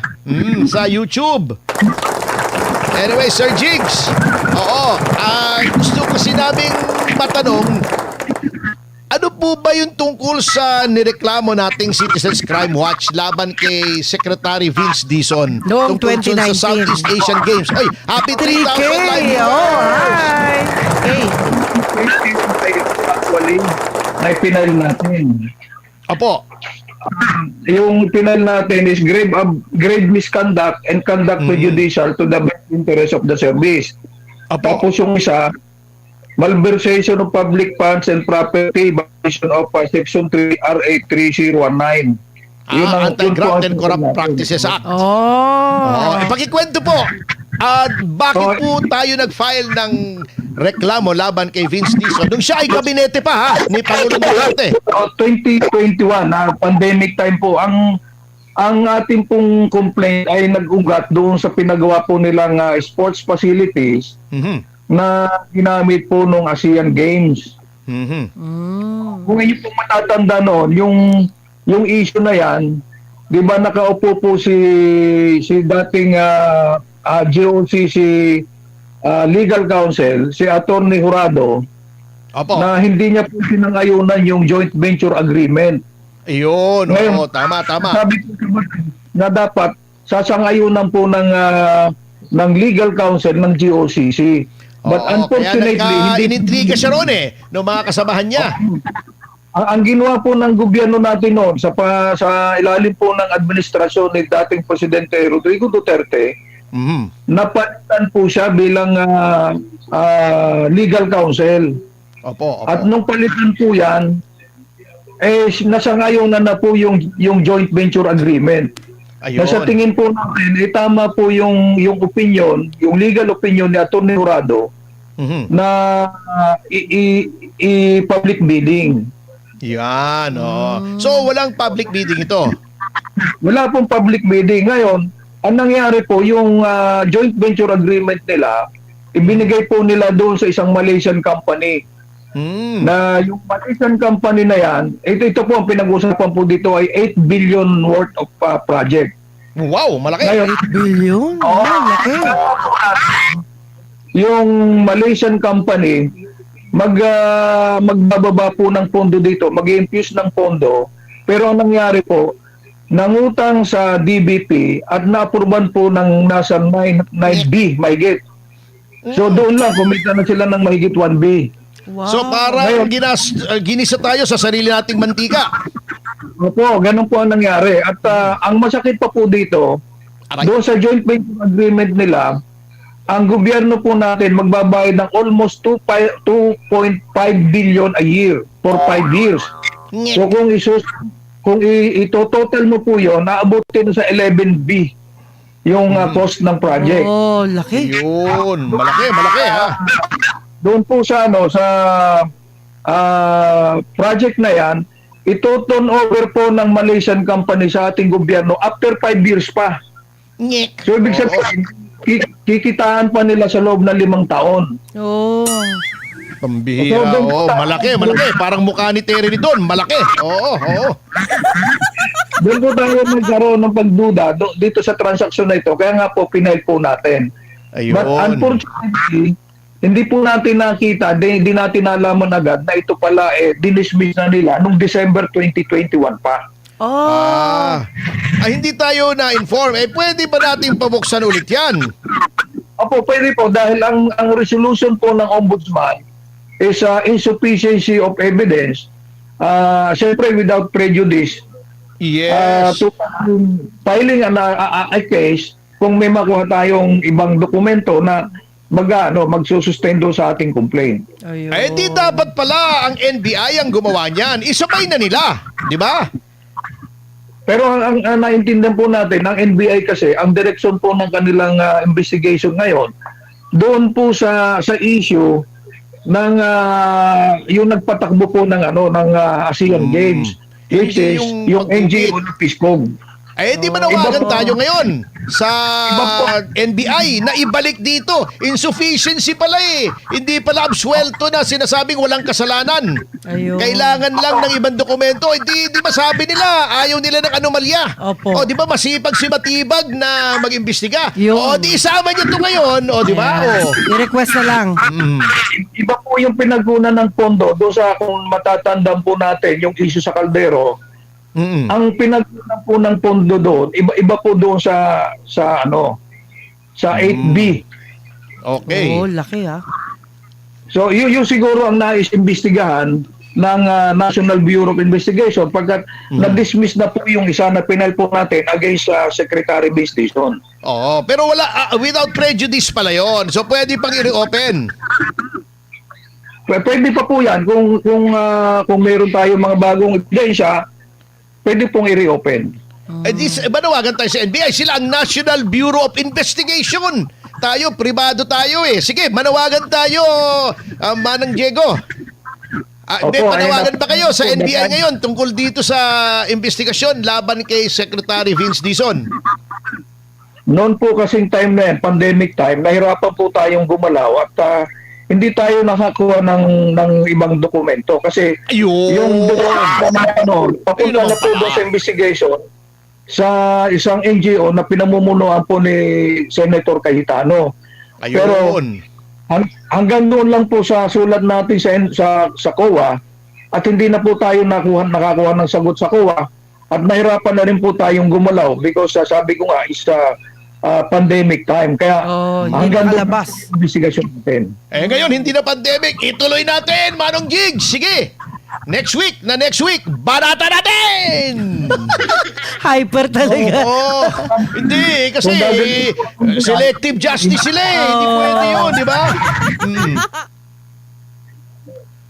Sa YouTube. Anyway, Sir Jigs. Oo, gusto kasi naming matanong, ano po ba yung tungkol sa nireklamo nating Citizens Crime Watch laban kay Secretary Vince Dizon? Noong Tungkol dun 2019. sa Southeast Asian Games. Ay, happy 3K. 3,000 live. Oh, hi. Hey. Actually, may pinal natin. Opo. Yung pinal natin is grave misconduct and conduct prejudicial to the best interest of the service. Opo. Tapos yung isa, malversation of public funds and property violation of Section 3 RA 3019. Anti-Graft and Corrupt natin. Practices Act. Oh. Ipakikwento po. Bakit po tayo nag-file ng reklamo laban kay Vince Dizon nung siya ay kabinete pa ha ni Pangulong Duterte? 2021 na pandemic time po, ang ating pong complaint ay nag-ugat doon sa pinagawa po nilang sports facilities na ginamit po nung ASEAN Games. Kung inyo po matatanda noon, yung issue na yan, di ba nakaupo po si dating GOCC legal counsel, si Attorney Jurado, Opo. na hindi niya po sinangayunan yung joint venture agreement. Ayun. Ngayon, Oo, tama. Sabi ko na dapat sasangayunan po ng legal counsel ng GOCC. But unfortunately, kaya inintriga siya ron ng mga kasamahan niya. ang ginawa po ng gobyerno natin noon sa ilalim po ng administrasyon ni dating Presidente Rodrigo Duterte, napalitan po siya bilang legal counsel. Opo. At nung palitan po yan, nasa ngayon na po yung joint venture agreement. Ayun. Nasa tingin po natin, tama po yung opinion, yung legal opinion ni Atty. Jurado na i-public bidding. Yan. So, walang public bidding ito. Wala pong public bidding. Ngayon, ang nangyari po, yung joint venture agreement nila, ibinigay po nila doon sa isang Malaysian company. Na yung Malaysian company na yan, ito po ang pinag-usapan po dito ay 8 billion worth of project. Wow, malaki. Ngayon, 8 billion? Oh, laki. yung Malaysian company, magbababa po ng pondo dito, mag-infuse ng pondo, pero ang nangyari po, nangutang sa DBP at naapruban po ng nasa 9B, mahigit. So doon lang, kumita na sila ng mahigit 1B. Wow. So, parang ginisa tayo sa sarili nating mantika. Opo, ganun po ang nangyari. At ang masakit pa po dito, doon sa joint venture agreement nila, ang gobyerno po natin magbabayad ng almost 2.5 billion a year for 5 years. So kung ito-total mo po yun, naabutin sa 11B yung cost ng project. Oh, laki. Yun, malaki ha. Doon po sa project na yan, ito turn over po ng Malaysian company sa ating gobyerno after 5 years pa. So ibig sabihin, kikitaan pa nila sa loob ng 5 taon. Oh. Pambihira. Malaki. Parang mukha ni Terry doon. Malaki. Oo. Doon po tayo nagkaroon ng pagduda dito sa transaksyon na ito. Kaya nga po, pinail po natin. Ayun. But unfortunately, hindi po natin nakita, hindi natin nalaman agad na ito pala dinismiss na nila noong December 2021 pa. Oh. Hindi tayo na-inform. Pwede ba natin pabuksan ulit yan? Opo, pwede po dahil ang resolution po ng Ombudsman is insufficiency of evidence, siyempre without prejudice, Yes. to filing a case kung may makuha tayong ibang dokumento na magsusustendo sa ating complaint. Ayun. Di dapat pala ang NBI ang gumawa niyan. Isabay na nila. Di ba? Pero ang naintindihan po natin, ng NBI kasi, ang direksyon po ng kanilang investigation ngayon, doon po sa issue ng yung nagpatakbo po ng ASEAN Games, which Hindi is yung yung NGO na PISCOG. Di manawagan Iba po. tayo ngayon sa Iba po. NBI na ibalik dito. Insufficiency pala Hindi pala absuelto na sinasabing walang kasalanan. Ayun. Kailangan lang ng ibang dokumento. Di masabi nila. Ayaw nila ng anomalya. Opo. Di ba masipag si Matibag na mag-imbestiga? Yun. Di isama niya ito ngayon. Di ba? Ayan. I-request na lang. Iba po yung pinagkunan ng pondo doon sa, kung matatandaan po natin yung issue sa Caldero. Ang pinagkunan po ng pondo doon, iba po doon sa 8B. Okay. Oh, laki ha. So yung siguro ang nais-imbestigahan ng National Bureau of Investigation pagkat na-dismiss na po yung isa na pinal po natin against Secretary Vince Dizon. Pero wala, without prejudice pala yon. So pwede pang i-reopen. Pwede pa po yan kung meron tayo mga bagong ebidensya, pwede pong i-reopen. Manawagan tayo sa NBI. Sila ang National Bureau of Investigation. Tayo, pribado tayo Sige, manawagan tayo, Manang Diego. Manawagan ba kayo sa NBI ngayon tungkol dito sa investigasyon laban kay Secretary Vince Dizon? Noon po kasing time na yan, pandemic time, nahirapan po tayong gumalaw at hindi tayo nakakuha ng ibang dokumento kasi Ayun. yung dokumento na papunta na po doon sa investigation sa isang NGO na pinamumunuan po ni Senator Cayetano. Pero Ayun. hanggang doon lang po sa sulat natin sa COA at hindi na po tayo nakakuha ng sagot sa COA at nahirapan na rin po tayong gumalaw because sabi ko nga is pandemic time. Kaya hindi hanggang doon nakalabas. ang investigasyon natin. Ngayon, hindi na pandemic. Ituloy natin, Manong Jigs. Sige. Next week, barata natin! Hyper talaga. Hindi, kasi selective justice sila Hindi pwede yun, di ba?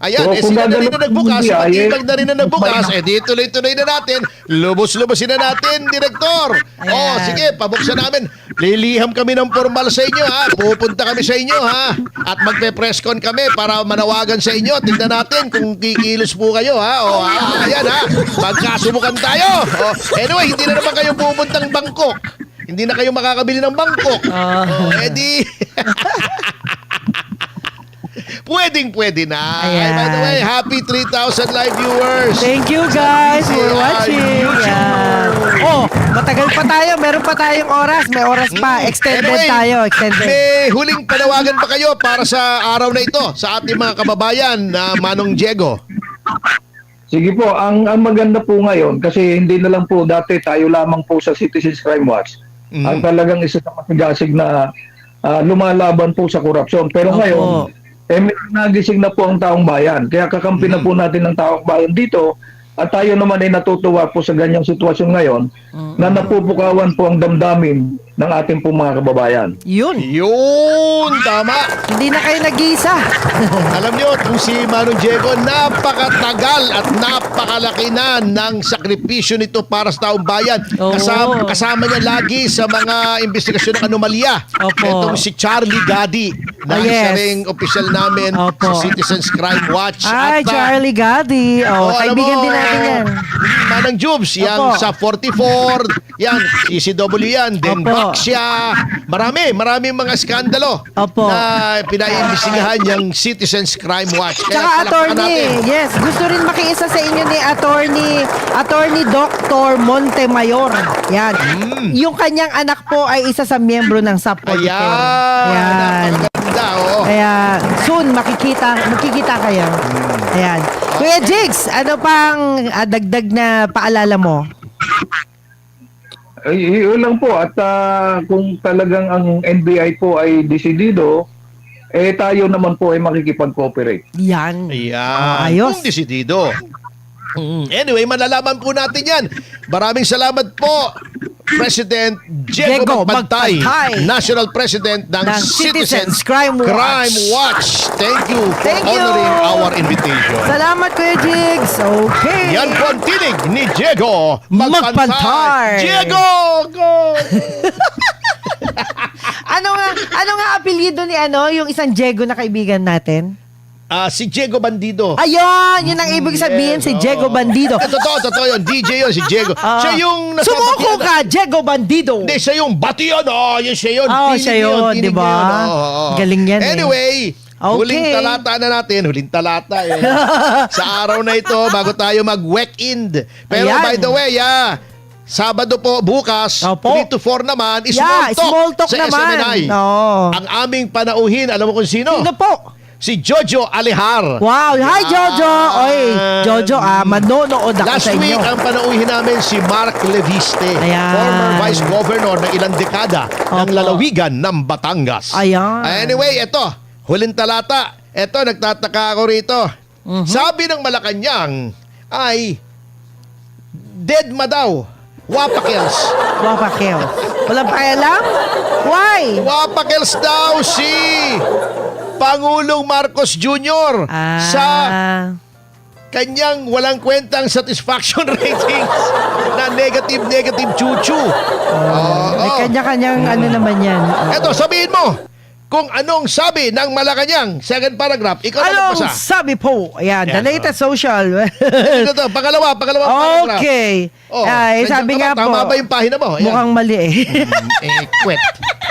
Ayan, So, kung sila na rin gagalaw na nagbukas, ng BI, Matibag na rin na nagbukas, di tuloy-tuloy na natin, lubos-lubosin na natin, Direktor. Ayan. Sige, pabuksan namin. Liliham kami ng formal sa inyo, Pupunta kami sa inyo, At magpe-press con kami para manawagan sa inyo. Tingnan natin kung kikilos po kayo, Ayan, Magkasubukan tayo. Anyway, hindi na naman kayo pupuntang Bangkok. Hindi na kayo makakabili ng Bangkok. Edi... Pwedeng-pwede na. Ayan. By the way, happy 3,000 live viewers. Thank you guys for watching. Yan. Matagal pa tayo. Meron pa tayong oras. May oras pa. Extended Anyway, tayo. Extended. May huling panawagan pa kayo para sa araw na ito sa ating mga kababayan na Manong Diego. Sige po, ang maganda po ngayon kasi hindi na lang po dati tayo lamang po sa Citizens Crime Watch. Ang talagang isa sa matigasig na lumalaban po sa korupsyon. Pero Opo. ngayon, may nagising na po ang taong bayan. Kaya kakampi na po natin ng taong bayan dito at tayo naman ay natutuwa po sa ganyang sitwasyon ngayon na napupukawan po ang damdamin ng ating pong mga kababayan. Yun. Yun, tama. Hindi na kayo nag-iisa. Alam niyo, kung si Manong Diego, napakatagal at napakalaki na ng sakripisyo nito para sa taong bayan. Oo. Kasama niya lagi sa mga investigasyon ng anomalya. Opo. Itong si Charlie Gadi na Yes. isa ring opisyal namin Opo. sa Citizens Crime Watch. Ay, At, Charlie Gadi. alam Kaibigan mo, din natin yan. Manang Jubes, yan Opo. sa 44, yan, CCW yan, Opo. Denbaxia, maraming mga skandalo Opo. na pinaimbestigahan yung Citizens Crime Watch. Tsaka palakpakan natin. attorney, yes, gusto rin makiisa sa inyo ni attorney Dr. Montemayor. Yan. Yung kanyang anak po ay isa sa miyembro ng SAP 44. Ayan. Yan. Napakaganda. na, oo. Kaya soon makikita kayo. Ayan. Kuya Jigs, ano pang dagdag na paalala mo? Ay, yun lang po. At kung talagang ang NBI po ay desidido, tayo naman po ay makikipag-cooperate. Yan. Ayan. Ayos. Kung desidido. Anyway, malalaman po natin yan. Maraming salamat po, President Diego Magpantay, National President ng Citizens Crime Watch. Thank you for Thank you. honoring our invitation. Salamat, Kuya Jigs. Okay. Yan po ang tinig ni Diego Magpantay. Magpantay. Diego! Go! Ano nga apelyido ni yung isang Diego na kaibigan natin? Si Diego Bandido. Ayun, yun ang ibig sabihin, si Diego Bandido. Totoo yun. DJ yun, si Diego. Siya yung Sumuko ka, Diego Bandido. Hindi, siya yung bati yun. Yun siya yun. Oh, Tinig siya yun, tinig di ba? yun. Oo. Galing yan eh. Anyway, Okay. huling talata na natin. Huling talata eh. Sa araw na ito, bago tayo mag-weekend. Pero Ayan. by the way, Sabado po, bukas, Opo. 3 to 4 naman, small talk sa naman. SMNI. Oo. Ang aming panauhin, alam mo kung sino? Sino po? Si Jojo Alihar. Wow, hi Jojo. Oy, Jojo, manonood ako Last sa inyo. week, ang panauhin namin si Mark Leviste, Ayan. former Vice Governor ng ilang dekada ng Opo. lalawigan ng Batangas. Ayan. Anyway, ito, huling talata. Ito, nagtataka ako rito. Mhm. Sabi ng Malacanang ay dead ma daw. Wapakels. Wapakels. Walang pakialam? Why? Wapakels daw si Pangulong Marcos Jr. sa kanyang walang kwentang satisfaction ratings na negative chuchu. May kanya-kanyang ano naman yan. Eto, sabihin mo kung anong sabi ng Malacanang. Second paragraph. Ikaw na Anong magbasa. sabi po? Ayan, the Ayan, latest social. Ito to, pangalawa paragraph. Okay. Oh, Sabi nga po, tama ba yung pahina mo? Ayan. mukhang mali eh. Quit.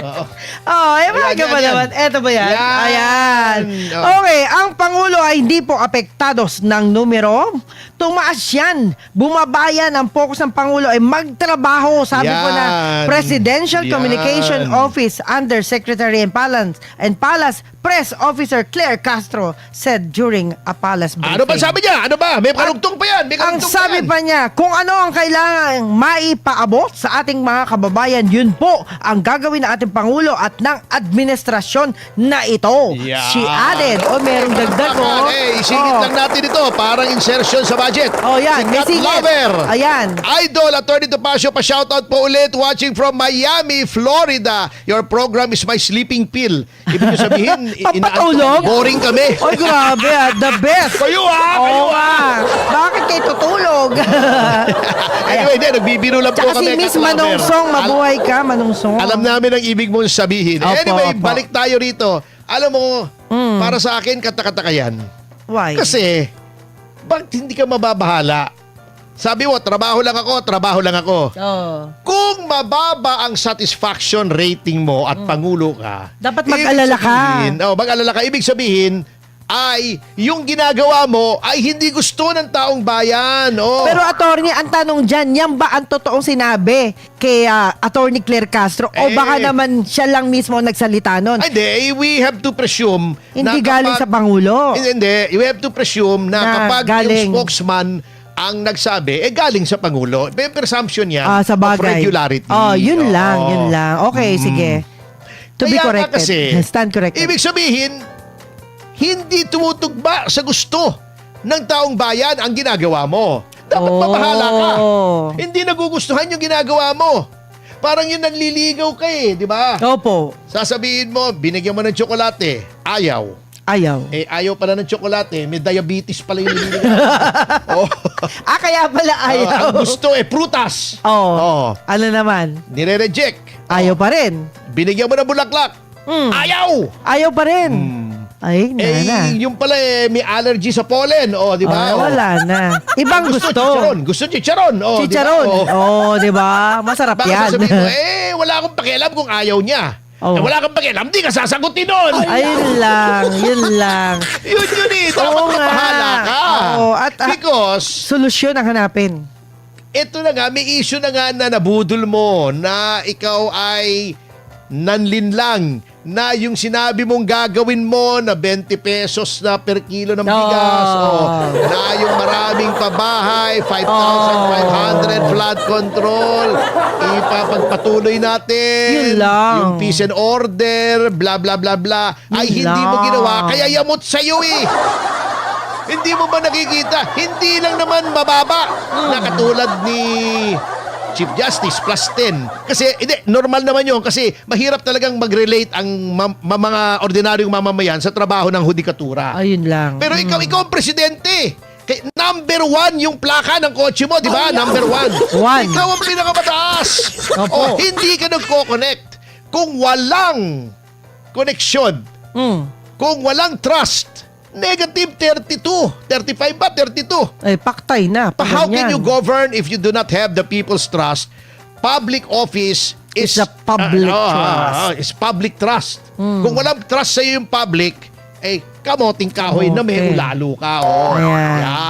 Oo. Bakit Ayan, ba yan. naman? Eto ba yan? Yan. Ayan. Oh. Okay, ang Pangulo ay hindi po apektados ng numero. Tumaas yan. Bumabayan ang focus ng Pangulo ay magtrabaho. Sabi po Yan. na Presidential Yan. Communication Office Under Secretary and Palace Press Officer Claire Castro said during a palace briefing. Ano ba sabi niya? Ano ba? May karugtong pa yan. May Ang karugtong sabi yan. pa niya, kung ano ang kailangang maipaabot sa ating mga kababayan, yun po ang gagawin ng ating Pangulo at ng administrasyon na ito. Yan. She added, merong dagdag Isingit lang natin ito. Parang insertion sa budget. Yan, may Kat singit. Lover. Ayan. Idol, Attorney Topacio, pa-shoutout po ulit watching from Miami, Florida. Your program is my sleeping pill. Ibig nyo sabihin, Papatulog? boring kami. Oy, grabe the best. Kayo Oo nga. Bakit kayo tutulog? Anyway, nagbibiro lang po Tsaka kami. si Miss Kat Lover. Manungsong, mabuhay ka, Manungsong. Alam namin ang ibig mong sabihin. Opo, Anyway, opo. balik tayo rito. Alam mo, para sa akin, katakataka yan. Why? Kasi, bakit hindi ka mababahala? Sabi mo, trabaho lang ako. Kung mababa ang satisfaction rating mo at pangulo ka, Dapat mag-alala ka. Mag-alala ka. Ibig sabihin, ay yung ginagawa mo ay hindi gusto ng taong bayan. Pero attorney, ang tanong dyan, yan ba ang totoong sinabi kay attorney Claire Castro? O baka naman siya lang mismo nagsalita nun? Ay, hindi. We have to presume Hindi galing sa Pangulo. Hindi. We have to presume na Na kapag galing. yung spokesman ang nagsabi, galing sa Pangulo. May presumption yan Sa of bagay. regularity. Yun lang, Oo. yun lang. Okay, sige. To be Kaya nga corrected. kasi, Stand corrected. Ibig sabihin, hindi tumutugma sa gusto ng taong bayan ang ginagawa mo. Dapat mabahala ka. Hindi nagugustuhan yung ginagawa mo. Parang yun nanliligaw ka di ba? Opo. Sasabihin mo, binigyan mo ng tsokolate, ayaw. Ayaw. Ayaw pala ng tsokolate, may diabetes pala yung nililigaw. Oh. Kaya pala ayaw. Ang gusto prutas. Oo. Ano naman? Nire-reject. Ayaw pa rin. Binigyan mo ng bulaklak. Ayaw! Ayaw pa rin. Ay, nana. Yung pala may allergy sa pollen. Di ba? Wala na. Ibang gusto. Chicharon. Gusto chicharon. Chicharon. Di ba? Masarap Bakit yan. sasabihin mo, wala akong pakialam kung ayaw niya. Wala kang pakialam, di ka sasagutin nun. Ayun lang. Yun dapat mapahala ka. Because, solusyon ang hanapin. ito na nga, may issue na nga na nabudol mo na ikaw ay nanlinlang na yung sinabi mong gagawin mo na 20 pesos na per kilo ng bigas, na yung maraming pabahay, 5,500 flood control, ipapagpatuloy natin, Yun lang. yung peace and order, bla bla bla bla, ay Yun hindi mo lang. ginawa, kaya yamot sa'yo eh. Hindi mo ba nakikita? Hindi lang naman mababa na katulad ni Chief Justice plus 10. Kasi, hindi, normal naman yun kasi mahirap talagang mag-relate ang mga ordinaryong mamamayan sa trabaho ng hudikatura. Ayun lang. Pero ikaw ang presidente. Number 1 yung plaka ng kotse mo, di ba? Number 1. One. Ikaw ang pinakamataas. Opo. O, hindi ka nagko-connect. Kung walang koneksyon, kung walang trust, negative 32. 35 ba? 32. Ay, paktay na. pag How can ganyan. you govern if you do not have the people's trust? Public office is It's a public trust. Is public trust. Kung walang trust sa yung public, kamoting kahoy na may Okay. lalo ka. Oh. Ayan. Yan.